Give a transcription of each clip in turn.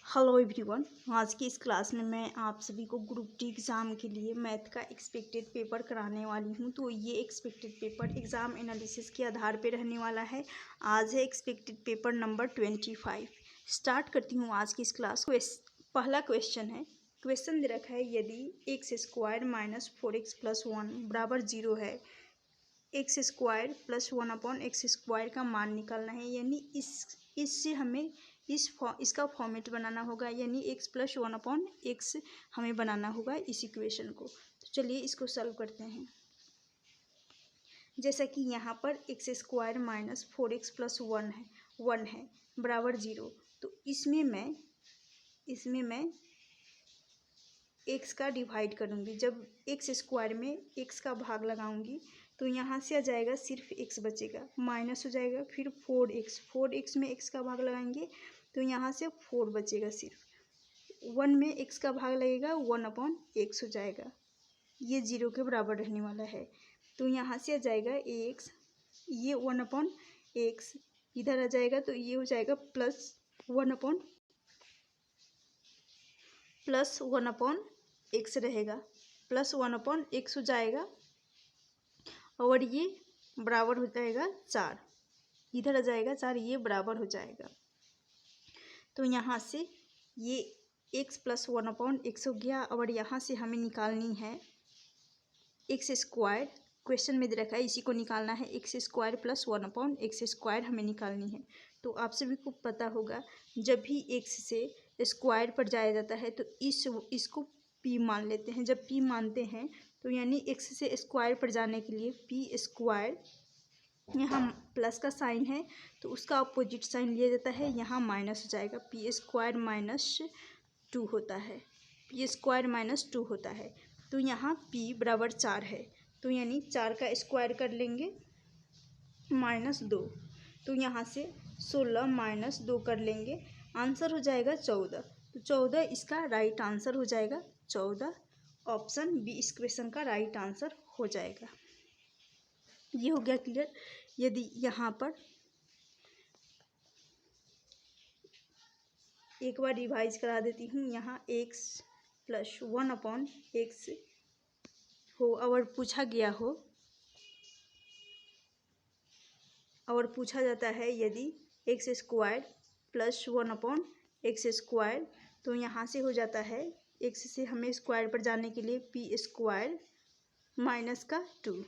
Hello everyone. आज की इस क्लास में मैं आप सभी को ग्रुप डी एग्ज़ाम के लिए मैथ का एक्सपेक्टेड पेपर कराने वाली हूं। तो ये एक्सपेक्टेड पेपर एग्ज़ाम एनालिसिस के आधार पे रहने वाला है। आज है एक्सपेक्टेड पेपर नंबर 25। स्टार्ट करती हूं आज की इस क्लास को। पहला क्वेश्चन है, क्वेश्चन दे रखा है यदि x square minus 4x plus 1 बराबर 0 है, x square plus 1 upon x square का मान निकालना है। यानी इससे हमें इसका फॉर्मेट बनाना होगा, यानी एक्स प्लस 1 अपॉन एक्स हमें बनाना होगा इस इक्वेशन को। तो चलिए इसको सॉल्व करते हैं। जैसा कि यहाँ पर x square minus 4x plus 1 है बराबर 0। तो इसमें मैं एक्स का डिवाइड करूँगी। जब एक्स स्क्वायर में एक्स का भाग लगाऊंगी तो यहाँ से आ जाएगा, सिर्फ एक्स बचेगा, माइनस हो जाएगा। फिर 4x में एक्स का भाग लगाएंगे तो यहाँ से 4 बचेगा। सिर्फ 1 में एक्स का भाग लगेगा, 1 अपॉन एक्स हो जाएगा। ये 0 के बराबर रहने वाला है। तो यहाँ से आ जाएगा एक्स, ये 1 अपॉन एक्स इधर आ जाएगा तो ये हो जाएगा प्लस 1 अपॉन एक्स रहेगा, प्लस 1 अपॉन एक्स हो जाएगा। और ये बराबर हो जाएगा 4, इधर आ जाएगा 4, ये बराबर हो जाएगा। तो यहाँ से ये एक्स प्लस 1 अपॉन एक्स हो गया। और यहाँ से हमें निकालनी है एक्स स्क्वायर। क्वेश्चन में दे रखा है इसी को निकालना है, x square plus 1 upon x square हमें निकालनी है। तो आप सभी को पता होगा, जब भी एक्स से स्क्वायर पर जाया जाता है तो इसको पी मान लेते हैं। जब पी मानते हैं तो यानी एक्स से स्क्वायर पर जाने के लिए पी स्क्वायर, यहाँ प्लस का साइन है तो उसका अपोजिट साइन लिया जाता है, यहाँ माइनस हो जाएगा। पी स्क्वायर माइनस 2 होता है, पी स्क्वायर माइनस 2 होता है। तो यहाँ पी बराबर 4 है, तो यानी 4 का स्क्वायर कर लेंगे माइनस 2। तो यहाँ से 16 माइनस 2 कर लेंगे, आंसर हो जाएगा 14। तो 14 इसका राइट आंसर हो जाएगा। 14 ऑप्शन बी इस क्वेश्चन का राइट आंसर हो जाएगा। ये हो गया क्लियर। यदि यहाँ पर एक बार रिवाइज करा देती हूँ, यहाँ एक्स प्लस 1 अपॉन एक्स हो और पूछा गया हो और पूछा जाता है यदि x square plus 1 upon x square, तो यहाँ से हो जाता है एक्स से हमें स्क्वायर पर जाने के लिए पी स्क्वायर माइनस का 2।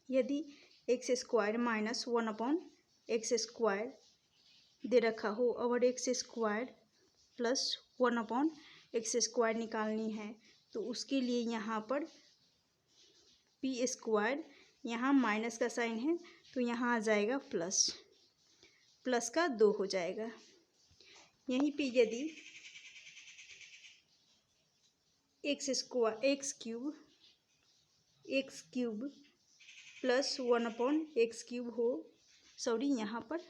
यदि x square minus 1 upon x square दे रखा हो और x square plus 1 upon x square निकालनी है, तो उसके लिए यहाँ पर पी स्क्वायर, यहाँ माइनस का साइन है तो यहाँ आ जाएगा प्लस का 2 हो जाएगा। यहीं पे यदि x cube plus 1 upon x cube हो, सॉरी यहाँ पर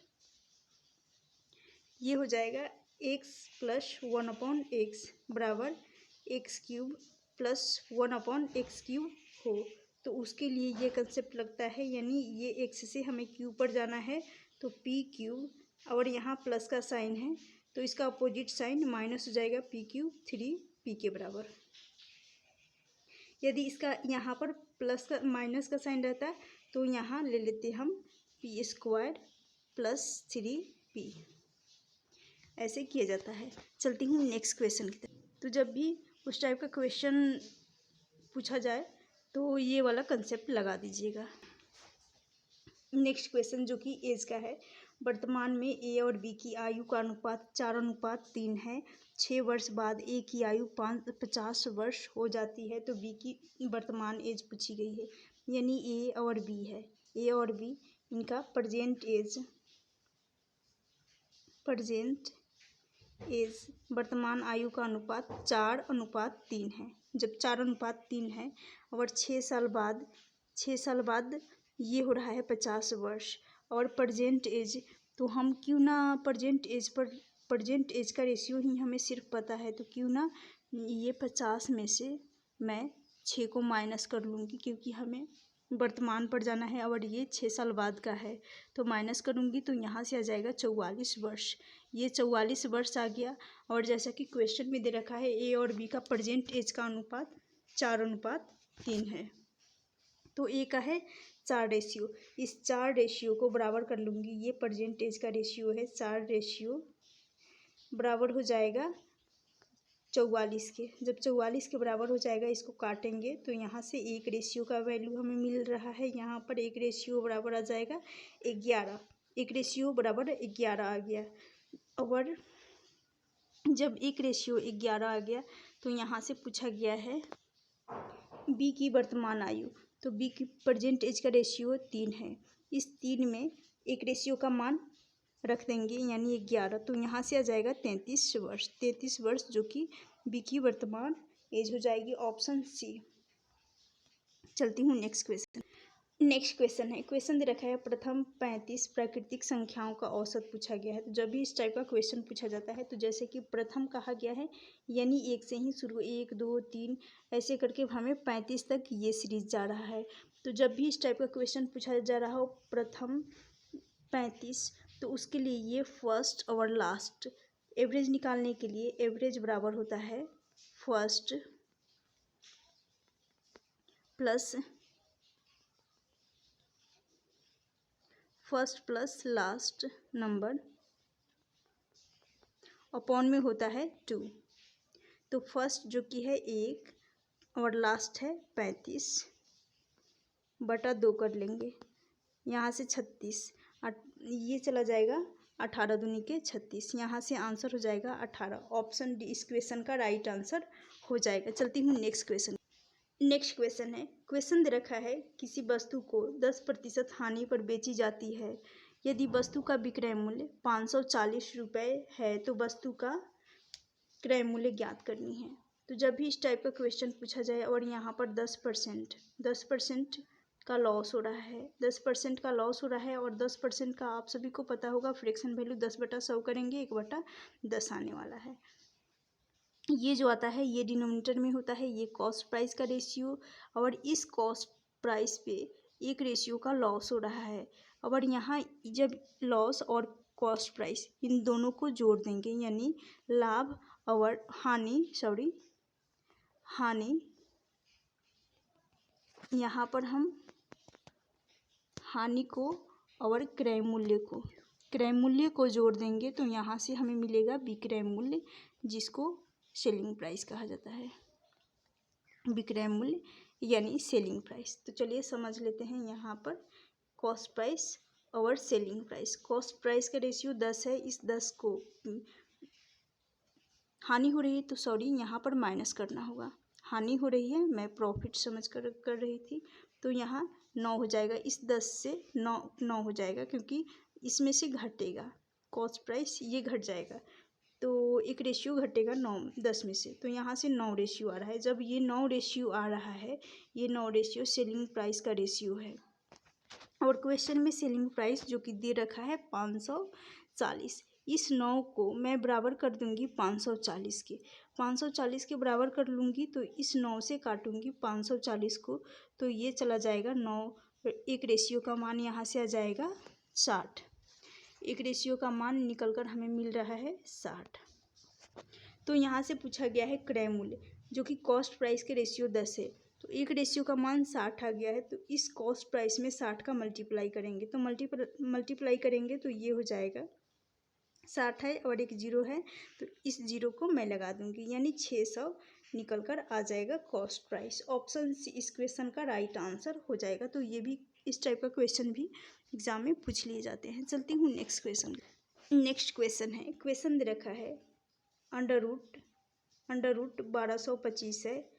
ये हो जाएगा एक्स प्लस 1 अपॉन एक्स बराबर x cube plus 1 upon x cube हो, तो उसके लिए ये कंसेप्ट लगता है। यानी ये एक्स से हमें क्यूब पर जाना है तो पी क्यूब और यहाँ प्लस का साइन है तो इसका अपोजिट साइन माइनस हो जाएगा, पी क्यूब 3p के बराबर। यदि इसका यहाँ पर प्लस का माइनस का साइन रहता है तो यहाँ ले लेते हम पी स्क्वायर प्लस 3p, ऐसे किया जाता है। चलती हूँ नेक्स्ट क्वेश्चन की तरफ। तो जब भी उस टाइप का क्वेश्चन पूछा जाए तो ये वाला कंसेप्ट लगा दीजिएगा। नेक्स्ट क्वेश्चन जो कि एज का है, वर्तमान में ए और बी की आयु का अनुपात 4:3 है। 6 वर्ष बाद ए की आयु 50 वर्ष हो जाती है, तो बी की वर्तमान एज पूछी गई है। यानी ए और बी है, ए और बी इनका प्रेजेंट एज वर्तमान आयु का अनुपात 4:3 है। जब 4:3 है और 6 साल बाद ये हो रहा है 50 वर्ष और प्रेजेंट एज, तो हम क्यों ना प्रेजेंट एज का रेशियो ही हमें सिर्फ पता है, तो क्यों ना ये 50 में से मैं 6 को माइनस कर लूँगी, क्योंकि हमें वर्तमान पर जाना है और ये 6 साल बाद का है, तो माइनस करूँगी तो यहाँ से आ जाएगा 44 वर्ष। ये 44 वर्ष आ गया। और जैसा कि क्वेश्चन में दे रखा है ए और बी का प्रेजेंट एज का अनुपात 4:3 है। तो ए का है 4 रेशियो, इस 4 रेशियो को बराबर कर लूँगी। ये प्रेजेंट एज का रेशियो है, 4 रेशियो बराबर हो जाएगा 44 के। जब 44 के बराबर हो जाएगा, इसको काटेंगे तो यहाँ से 1 रेशियो का वैल्यू हमें मिल रहा है। यहाँ पर 1 रेशियो बराबर आ जाएगा 11, 1 रेशियो बराबर 11 आ गया। और जब 1 रेशियो 11 आ गया तो यहाँ से पूछा गया है बी की वर्तमान आयु। तो बी की प्रेजेंट एज का रेशियो 3 है। इस 3 में 1 रेशियो का मान रख देंगे यानी 11, तो यहाँ से आ जाएगा 33 वर्ष। 33 वर्ष जो कि बी की वर्तमान एज हो जाएगी, ऑप्शन सी। चलती हूँ नेक्स्ट क्वेश्चन। नेक्स्ट क्वेश्चन है, क्वेश्चन दे रखा है प्रथम 35 प्राकृतिक संख्याओं का औसत पूछा गया है। तो जब भी इस टाइप का क्वेश्चन पूछा जाता है तो जैसे कि प्रथम कहा गया है यानी 1 से ही शुरू, 1 2 3 ऐसे करके हमें 35 तक ये सीरीज जा रहा है। तो जब भी इस टाइप का क्वेश्चन पूछा जा रहा हो प्रथम 35, तो उसके लिए ये फर्स्ट और लास्ट एवरेज निकालने के लिए एवरेज बराबर होता है first plus last number upon में होता है 2। तो फर्स्ट जो कि है 1 और लास्ट है 35 बटा 2 कर लेंगे। यहाँ से 36, ये चला जाएगा 18 दूनी के 36, यहाँ से आंसर हो जाएगा 18। ऑप्शन डी इस क्वेश्चन का राइट आंसर हो जाएगा। चलती हूँ नेक्स्ट क्वेश्चन। नेक्स्ट क्वेश्चन है, क्वेश्चन दे रखा है किसी वस्तु को 10% हानि पर बेची जाती है। यदि वस्तु का विक्रय मूल्य 540 रुपये है तो वस्तु का क्रय मूल्य ज्ञात करनी है। तो जब भी इस टाइप का क्वेश्चन पूछा जाए और यहाँ पर 10% का लॉस हो रहा है, 10% का लॉस हो रहा है और 10% का आप सभी को पता होगा फ्रैक्शन वैल्यू 10/100 करेंगे, 1/10 आने वाला है। ये जो आता है ये डिनोमिनेटर में होता है, ये कॉस्ट प्राइस का रेशियो, और इस कॉस्ट प्राइस पे 1 रेशियो का लॉस हो रहा है। और यहाँ जब लॉस और कॉस्ट प्राइस इन दोनों को जोड़ देंगे यानी लाभ और हानि, यहाँ पर हम हानि को और क्रय मूल्य को जोड़ देंगे तो यहाँ से हमें मिलेगा विक्रय मूल्य, जिसको सेलिंग प्राइस कहा जाता है। विक्रय मूल्य यानी सेलिंग प्राइस। तो चलिए समझ लेते हैं यहाँ पर कॉस्ट प्राइस और सेलिंग प्राइस। कॉस्ट प्राइस का रेशियो 10 है, इस 10 को हानि हो रही है तो यहाँ पर माइनस करना होगा। हानि हो रही है, मैं प्रॉफिट समझ कर रही थी, तो यहाँ 9 हो जाएगा। इस 10 से 9 हो जाएगा क्योंकि इसमें से घटेगा कॉस्ट प्राइस, ये घट जाएगा तो 1 रेशियो घटेगा 10 में से, तो यहाँ से 9 रेशियो आ रहा है। जब ये 9 रेशियो आ रहा है, ये 9 रेशियो सेलिंग प्राइस का रेशियो है। और क्वेश्चन में सेलिंग प्राइस जो कि दे रखा है 540, इस 9 को मैं बराबर कर दूंगी 540 के। 540 के बराबर कर लूँगी तो इस 9 से काटूंगी 540 को, तो ये चला जाएगा 9। 1 रेशियो का मान यहाँ से आ जाएगा 60। 1 रेशियो का मान निकल कर हमें मिल रहा है 60। तो यहाँ से पूछा गया है क्रय मूल्य, जो कि कॉस्ट प्राइस के रेशियो 10 है, तो 1 रेशियो का मान 60 आ गया है। तो इस कॉस्ट प्राइस में 60 का मल्टीप्लाई करेंगे, तो मल्टीप्लाई करेंगे तो ये हो जाएगा 60 है और एक 0 है, तो इस 0 को मैं लगा दूंगी यानी 600 निकल कर आ जाएगा कॉस्ट प्राइस। ऑप्शन सी इस क्वेश्चन का राइट आंसर हो जाएगा। तो ये भी इस टाइप का क्वेश्चन भी एग्जाम में पूछ लिए जाते हैं। चलती हूँ नेक्स्ट क्वेश्चन। नेक्स्ट क्वेश्चन है, क्वेश्चन दे रखा है अंडर रूट 1225 है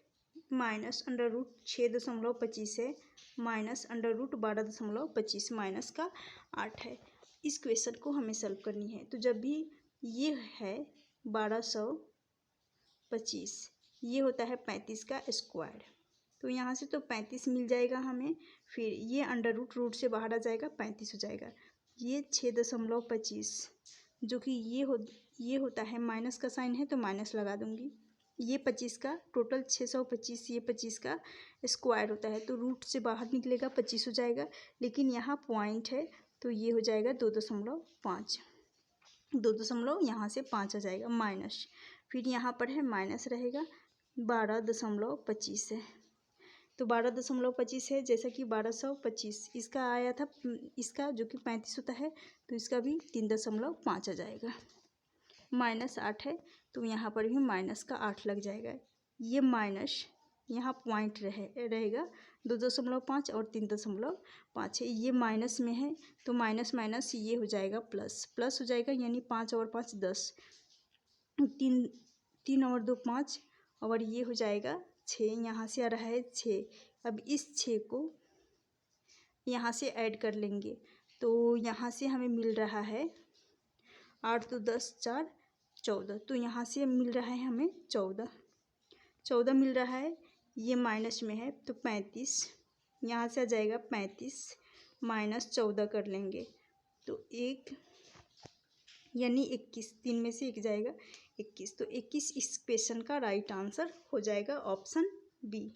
माइनस अंडर रूट 6.25 है माइनस अंडर रूट 12.25 माइनस का 8 है। इस क्वेश्चन को हमें सॉल्व करनी है। तो जब भी ये है 1225, ये होता है 35 का स्क्वायर, तो यहाँ से तो 35 मिल जाएगा हमें, फिर ये अंडर रूट से बाहर आ जाएगा 35 हो जाएगा। ये 6.25 जो कि ये होता है माइनस का साइन है तो माइनस लगा दूंगी, ये 25 का टोटल 625, ये 25 का स्क्वायर होता है, तो रूट से बाहर निकलेगा 25 हो जाएगा। लेकिन यहाँ पॉइंट है तो ये हो जाएगा 2.5, 2 यहाँ से 5 आ जाएगा माइनस, फिर यहाँ पर है माइनस रहेगा 12.25 है, तो 12.25 है, जैसा कि 1225 इसका आया था, इसका जो कि 35 होता है, तो इसका भी 3.5 आ जाएगा। -8 है तो यहाँ पर भी माइनस का 8 लग जाएगा। ये माइनस यहाँ पॉइंट रहेगा 2.5 और 3.5 है, ये माइनस में है तो माइनस माइनस ये हो जाएगा प्लस, प्लस हो जाएगा, यानी 5 और 5 10, 3 और 2 5, और ये हो जाएगा 6, यहाँ से आ रहा है 6। अब इस 6 को यहाँ से ऐड कर लेंगे, तो यहाँ से हमें मिल रहा है 8 तो 10 4 14, तो यहाँ से मिल रहा है हमें 14 मिल रहा है। ये माइनस में है तो 35, यहाँ से आ जाएगा 35 माइनस 14 कर लेंगे तो 1 यानी 21, 3 में से 1 जाएगा 21, तो 21 इस क्वेश्चन का राइट आंसर हो जाएगा ऑप्शन बी।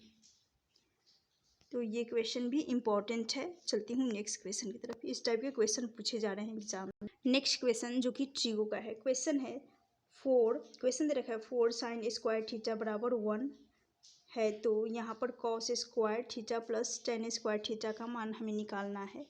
तो ये क्वेश्चन भी इम्पॉर्टेंट है। चलती हूँ नेक्स्ट क्वेश्चन की तरफ। इस टाइप के क्वेश्चन पूछे जा रहे हैं एग्जाम में। नेक्स्ट क्वेश्चन जो कि ट्रिगो का है, क्वेश्चन है 4, क्वेश्चन दे रखा है 4 sin स्क्वायर थीटा बराबर 1 है, तो यहाँ पर cos square theta plus tan square theta का मान हमें निकालना है।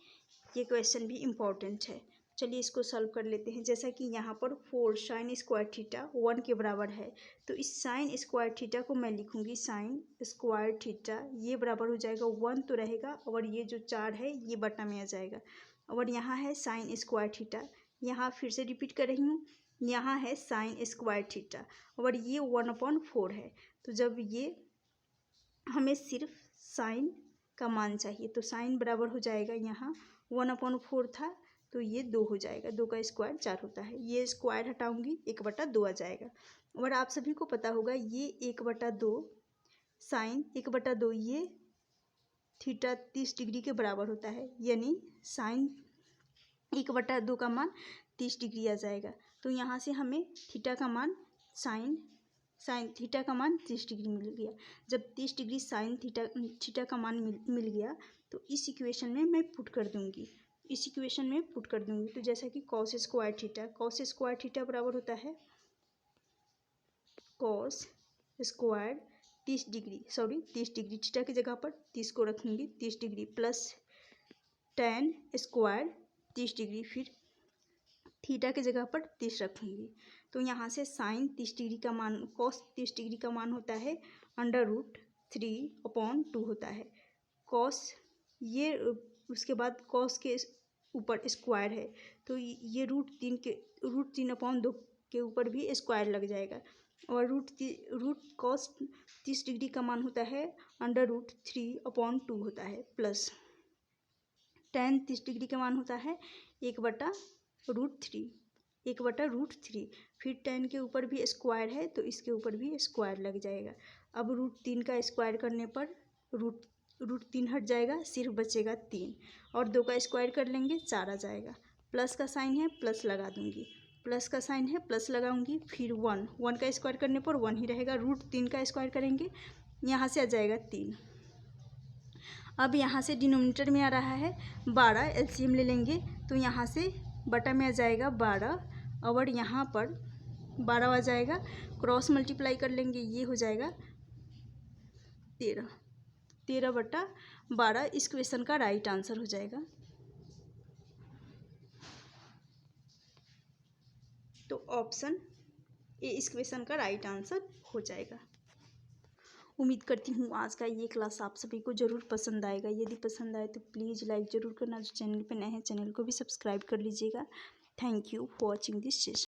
ये क्वेश्चन भी इम्पॉर्टेंट है। चलिए इसको सॉल्व कर लेते हैं। जैसा कि यहाँ पर 4 sin स्क्वायर थीटा 1 के बराबर है, तो इस sin स्क्वायर थीटा को मैं लिखूँगी sin स्क्वायर थीटा, ये बराबर हो जाएगा 1 तो रहेगा, और ये जो 4 है ये बटा में आ जाएगा, और यहाँ है sin स्क्वायर थीटा, यहाँ फिर से रिपीट कर रही हूँ, यहाँ है sin स्क्वायर थीटा, और ये 1/4 है। तो जब ये हमें सिर्फ साइन का मान चाहिए, तो साइन बराबर हो जाएगा, यहाँ 1/4 था तो ये 2 हो जाएगा, 2 का स्क्वायर 4 होता है, ये स्क्वायर हटाऊंगी 1/2 आ जाएगा। और आप सभी को पता होगा ये 1/2 साइन 1/2 ये थीटा 30 डिग्री के बराबर होता है, यानी साइन 1/2 का मान 30 डिग्री आ जाएगा। तो यहाँ से हमें थीटा का मान साइन थीटा का मान 30 डिग्री मिल गया। जब 30 डिग्री साइन थीटा का मान मिल गया तो इस इक्वेशन में मैं पुट कर दूंगी, तो जैसा कि cos स्क्वायर थीटा बराबर होता है cos स्क्वायर 30 डिग्री थीटा की जगह पर 30 को रखूँगी, 30 degree plus tan square 30 degree, फिर थीटा की जगह पर 30 रखूँगी। तो यहाँ से साइन 30 डिग्री का मान, cos 30 डिग्री का मान होता है √3/2 होता है। cos ये उसके बाद cos के ऊपर स्क्वायर है, तो ये √3/2 के ऊपर भी स्क्वायर लग जाएगा, और cos 30 डिग्री का मान होता है √3/2 होता है, प्लस tan 30 डिग्री का मान होता है 1/√3, फिर tan के ऊपर भी स्क्वायर है तो इसके ऊपर भी स्क्वायर लग जाएगा। अब √3 का स्क्वायर करने पर √3 हट जाएगा, सिर्फ बचेगा 3, और 2 का स्क्वायर कर लेंगे 4 आ जाएगा। प्लस का साइन है प्लस लगा दूंगी, प्लस लगाऊंगी, फिर 1 का स्क्वायर करने पर 1 ही रहेगा, √3 का स्क्वायर करेंगे, यहाँ से आ जाएगा 3। अब यहाँ से डिनोमिनेटर में आ रहा है 12, एलसीएम ले लेंगे तो यहाँ से बटा में आ जाएगा 12, और यहाँ पर 12 आ जाएगा, क्रॉस मल्टीप्लाई कर लेंगे, ये हो जाएगा 13/12 इस क्वेश्चन का राइट आंसर हो जाएगा। तो ऑप्शन ए इस क्वेश्चन का राइट आंसर हो जाएगा। उम्मीद करती हूँ आज का ये क्लास आप सभी को ज़रूर पसंद आएगा। यदि पसंद आए तो प्लीज़ लाइक ज़रूर करना, जो चैनल पे नए हैं चैनल को भी सब्सक्राइब कर लीजिएगा। Thank you for watching this session.